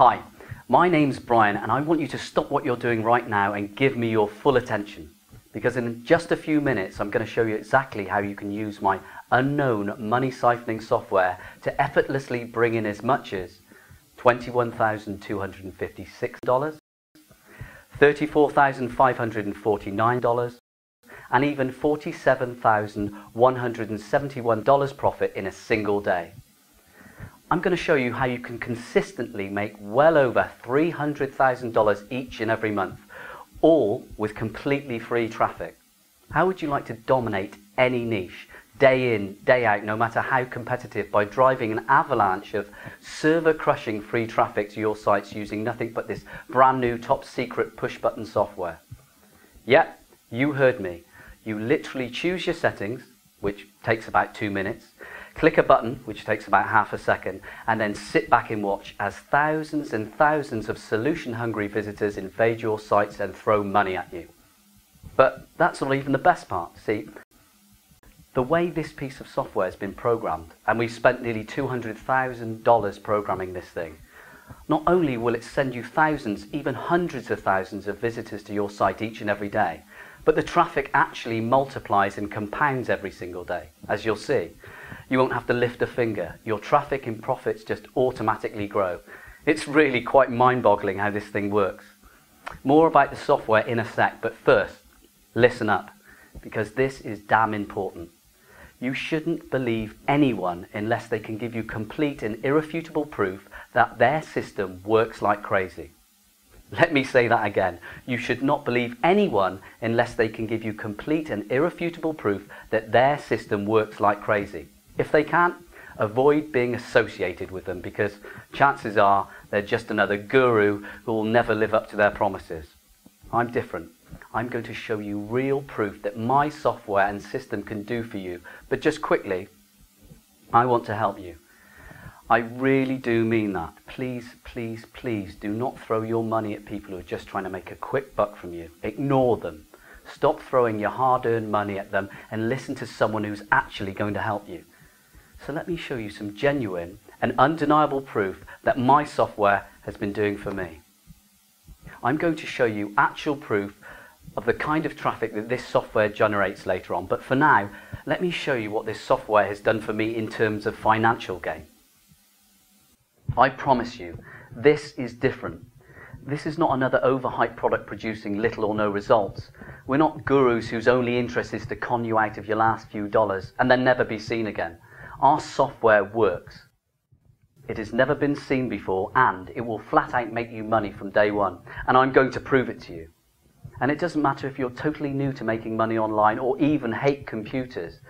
Hi, my name's Brian and I want you to stop what you're doing right now and give me your full attention. Because in just a few minutes I'm going to show you exactly how you can use my unknown money siphoning software to effortlessly bring in as much as $21,256, $34,549 and even $47,171 profit in a single day. I'm going to show you how you can consistently make well over $300,000 each and every month, all with completely free traffic. How would you like to dominate any niche, day in, day out, no matter how competitive, by driving an avalanche of server-crushing free traffic to your sites using nothing but this brand new top secret push-button software? Yep, you heard me. You literally choose your settings, which takes about 2 minutes, click a button, which takes about half a second, and then sit back and watch as thousands and thousands of solution-hungry visitors invade your sites and throw money at you. But that's not even the best part. See, the way this piece of software has been programmed, and we've spent nearly $200,000 programming this thing, not only will it send you thousands, even hundreds of thousands of visitors to your site each and every day, but the traffic actually multiplies and compounds every single day, as you'll see. You won't have to lift a finger. Your traffic and profits just automatically grow. It's really quite mind-boggling how this thing works. More about the software in a sec, but first, listen up, because this is damn important. You shouldn't believe anyone unless they can give you complete and irrefutable proof that their system works like crazy. Let me say that again. You should not believe anyone unless they can give you complete and irrefutable proof that their system works like crazy. If they can't, avoid being associated with them, because chances are they're just another guru who will never live up to their promises. I'm different. I'm going to show you real proof that my software and system can do for you. But just quickly, I want to help you. I really do mean that. Please, please, please do not throw your money at people who are just trying to make a quick buck from you. Ignore them. Stop throwing your hard-earned money at them and listen to someone who's actually going to help you. So let me show you some genuine and undeniable proof that my software has been doing for me. I'm going to show you actual proof of the kind of traffic that this software generates later on. But for now, let me show you what this software has done for me in terms of financial gain. I promise you, this is different. This is not another overhyped product producing little or no results. We're not gurus whose only interest is to con you out of your last few dollars and then never be seen again. Our software works. It has never been seen before, and it will flat out make you money from day one. And I'm going to prove it to you. And it doesn't matter if you're totally new to making money online or even hate computers.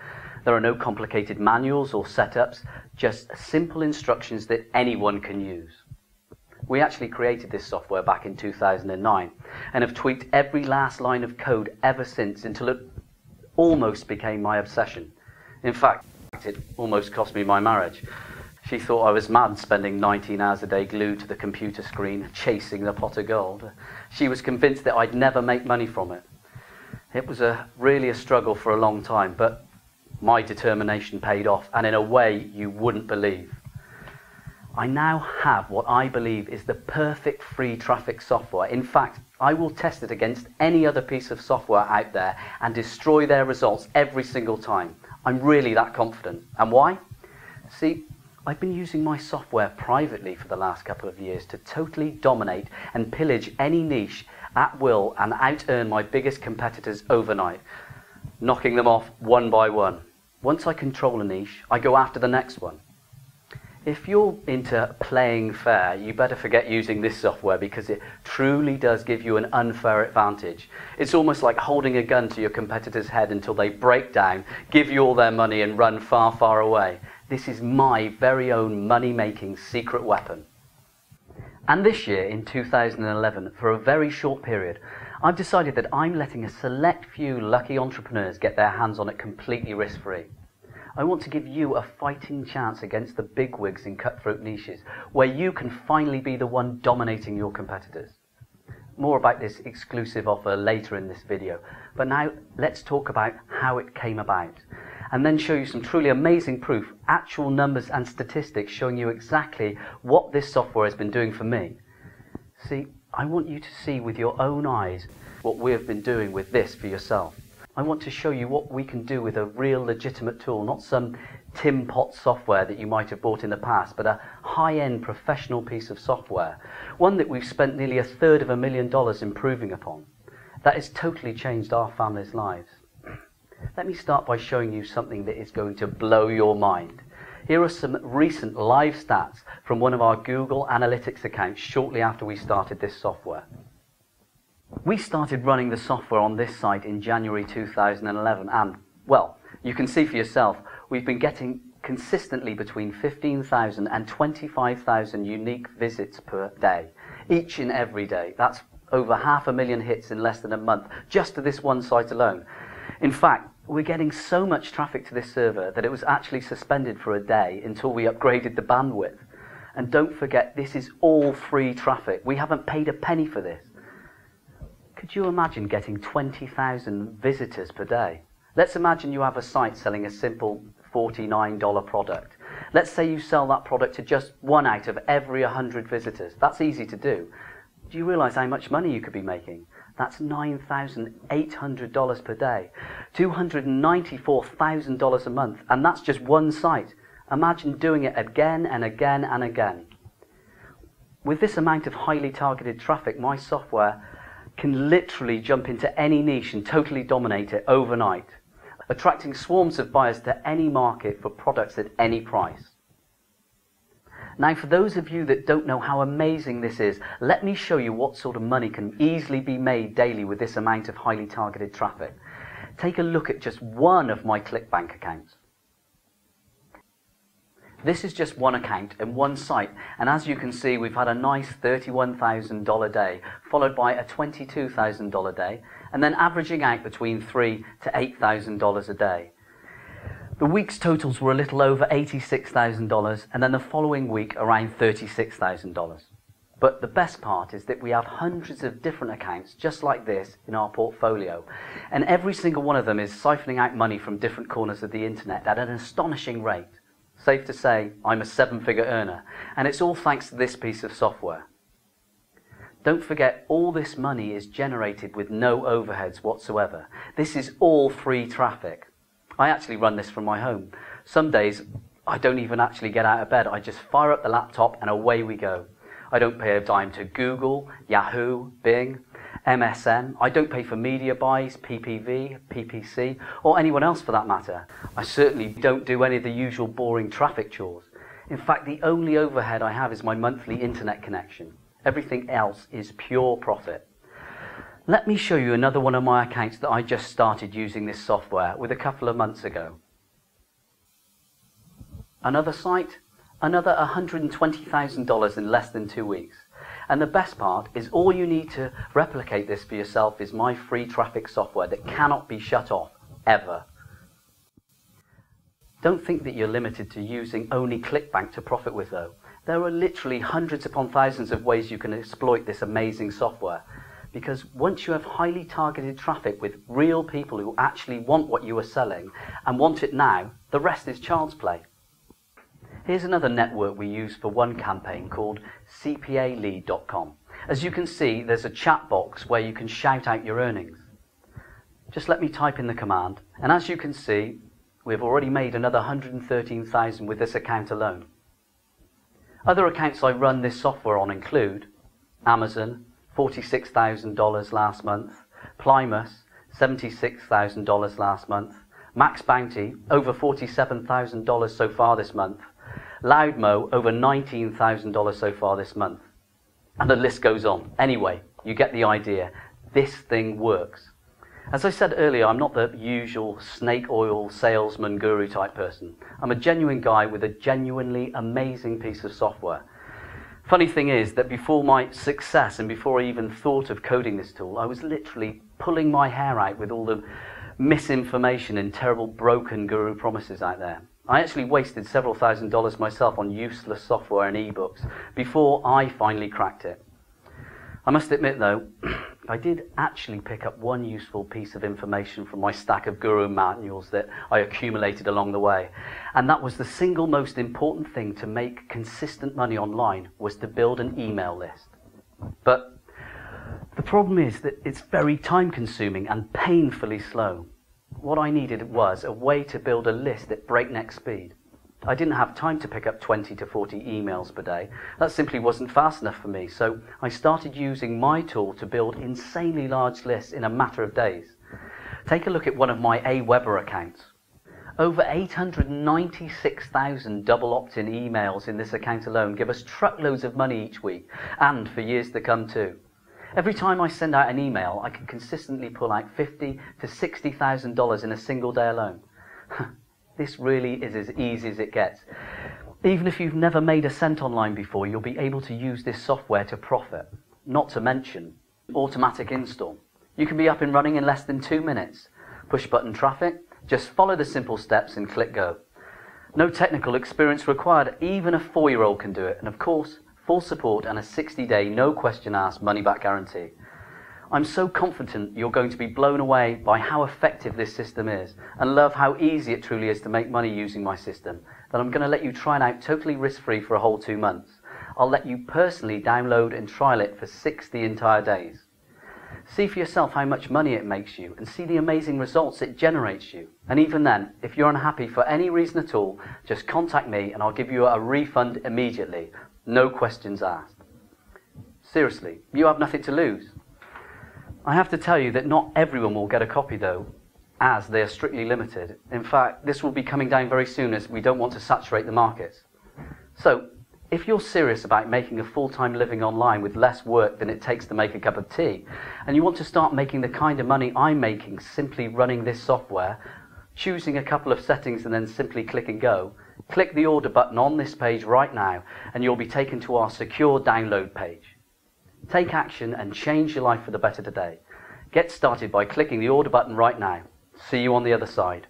There are no complicated manuals or setups, just simple instructions that anyone can use. We actually created this software back in 2009 and have tweaked every last line of code ever since until it almost became my obsession. In fact, it almost cost me my marriage. She thought I was mad spending 19 hours a day glued to the computer screen chasing the pot of gold. She was convinced that I'd never make money from it. It was really a struggle for a long time, but my determination paid off, and in a way you wouldn't believe. I now have what I believe is the perfect free traffic software. In fact, I will test it against any other piece of software out there and destroy their results every single time. I'm really that confident. And why? See, I've been using my software privately for the last couple of years to totally dominate and pillage any niche at will and out-earn my biggest competitors overnight, knocking them off one by one. Once I control a niche, I go after the next one. If you're into playing fair, you better forget using this software, because it truly does give you an unfair advantage. It's almost like holding a gun to your competitor's head until they break down, give you all their money and run far, far away. This is my very own money-making secret weapon. And this year, in 2011, for a very short period, I've decided that I'm letting a select few lucky entrepreneurs get their hands on it completely risk-free. I want to give you a fighting chance against the bigwigs in cutthroat niches, where you can finally be the one dominating your competitors. More about this exclusive offer later in this video, but now let's talk about how it came about. and then show you some truly amazing proof, actual numbers and statistics showing you exactly what this software has been doing for me. See, I want you to see with your own eyes what we have been doing with this for yourself. I want to show you what we can do with a real legitimate tool, not some Tim Pot software that you might have bought in the past, but a high-end professional piece of software, one that we've spent nearly $250,000 improving upon. That has totally changed our family's lives. Let me start by showing you something that is going to blow your mind. Here are some recent live stats from one of our Google Analytics accounts shortly after we started this software. We started running the software on this site in January 2011 and, well, you can see for yourself, we've been getting consistently between 15,000 and 25,000 unique visits per day, each and every day. That's over 500,000 hits in less than a month, just to this one site alone. In fact, we're getting so much traffic to this server that it was actually suspended for a day until we upgraded the bandwidth. And don't forget, this is all free traffic. We haven't paid a penny for this. Could you imagine getting 20,000 visitors per day? Let's imagine you have a site selling a simple $49 product. Let's say you sell that product to just 1 out of every 100 visitors. That's easy to do. Do you realize how much money you could be making? That's $9,800 per day, $294,000 a month, and that's just one site. Imagine doing it again and again and again. With this amount of highly targeted traffic, my software can literally jump into any niche and totally dominate it overnight, attracting swarms of buyers to any market for products at any price. Now, for those of you that don't know how amazing this is, let me show you what sort of money can easily be made daily with this amount of highly targeted traffic. Take a look at just one of my ClickBank accounts. This is just one account and one site, and as you can see, we've had a nice $31,000 day, followed by a $22,000 day, and then averaging out between $3,000 to $8,000 a day. The week's totals were a little over $86,000, and then the following week around $36,000. But the best part is that we have hundreds of different accounts just like this in our portfolio, and every single one of them is siphoning out money from different corners of the internet at an astonishing rate. Safe to say, I'm a 7-figure earner, and it's all thanks to this piece of software. Don't forget, all this money is generated with no overheads whatsoever. This is all free traffic. I actually run this from my home. Some days, I don't even actually get out of bed. I just fire up the laptop and away we go. I don't pay a dime to Google, Yahoo, Bing, MSN. I don't pay for media buys, PPV, PPC, or anyone else for that matter. I certainly don't do any of the usual boring traffic chores. In fact, the only overhead I have is my monthly internet connection. Everything else is pure profit. Let me show you another one of my accounts that I just started using this software with a couple of months ago. Another site, another $120,000 in less than 2 weeks. And the best part is all you need to replicate this for yourself is my free traffic software that cannot be shut off, ever. Don't think that you're limited to using only ClickBank to profit with though. There are literally hundreds upon thousands of ways you can exploit this amazing software. Because once you have highly targeted traffic with real people who actually want what you are selling and want it now, the rest is child's play. Here's another network we use for one campaign called CPAlead.com. As you can see, there's a chat box where you can shout out your earnings. Just let me type in the command, and as you can see, we've already made another $113,000 with this account alone. Other accounts I run this software on include Amazon, $46,000 last month, Plymouth, $76,000 last month, Max Bounty, over $47,000 so far this month, Loudmo, over $19,000 so far this month. And the list goes on. Anyway, you get the idea. This thing works. As I said earlier, I'm not the usual snake oil salesman guru type person. I'm a genuine guy with a genuinely amazing piece of software. Funny thing is that before my success and before I even thought of coding this tool, I was literally pulling my hair out with all the misinformation and terrible broken guru promises out there. I actually wasted several $1,000s myself on useless software and ebooks before I finally cracked it. I must admit though, I did actually pick up one useful piece of information from my stack of guru manuals that I accumulated along the way. And that was the single most important thing to make consistent money online was to build an email list. But the problem is that it's very time consuming and painfully slow. What I needed was a way to build a list at breakneck speed. I didn't have time to pick up 20 to 40 emails per day. That simply wasn't fast enough for me, so I started using my tool to build insanely large lists in a matter of days. Take a look at one of my Aweber accounts. Over 896,000 double opt-in emails in this account alone give us truckloads of money each week, and for years to come too. Every time I send out an email, I can consistently pull out $50,000 to $60,000 in a single day alone. This really is as easy as it gets. Even if you've never made a cent online before, you'll be able to use this software to profit. Not to mention automatic install. You can be up and running in less than 2 minutes. Push button traffic, just follow the simple steps and click go. No technical experience required, even a 4-year-old can do it. And of course, full support and a 60-day no question asked money back guarantee. I'm so confident you're going to be blown away by how effective this system is and love how easy it truly is to make money using my system that I'm going to let you try it out totally risk-free for a whole 2 months. I'll let you personally download and trial it for 60 entire days. See for yourself how much money it makes you and see the amazing results it generates you. And even then, if you're unhappy for any reason at all, just contact me and I'll give you a refund immediately. No questions asked. Seriously, you have nothing to lose. I have to tell you that not everyone will get a copy though, as they are strictly limited. In fact, this will be coming down very soon as we don't want to saturate the markets. So, if you're serious about making a full-time living online with less work than it takes to make a cup of tea, and you want to start making the kind of money I'm making simply running this software, choosing a couple of settings and then simply click and go, click the order button on this page right now and you'll be taken to our secure download page. Take action and change your life for the better today. Get started by clicking the order button right now. See you on the other side.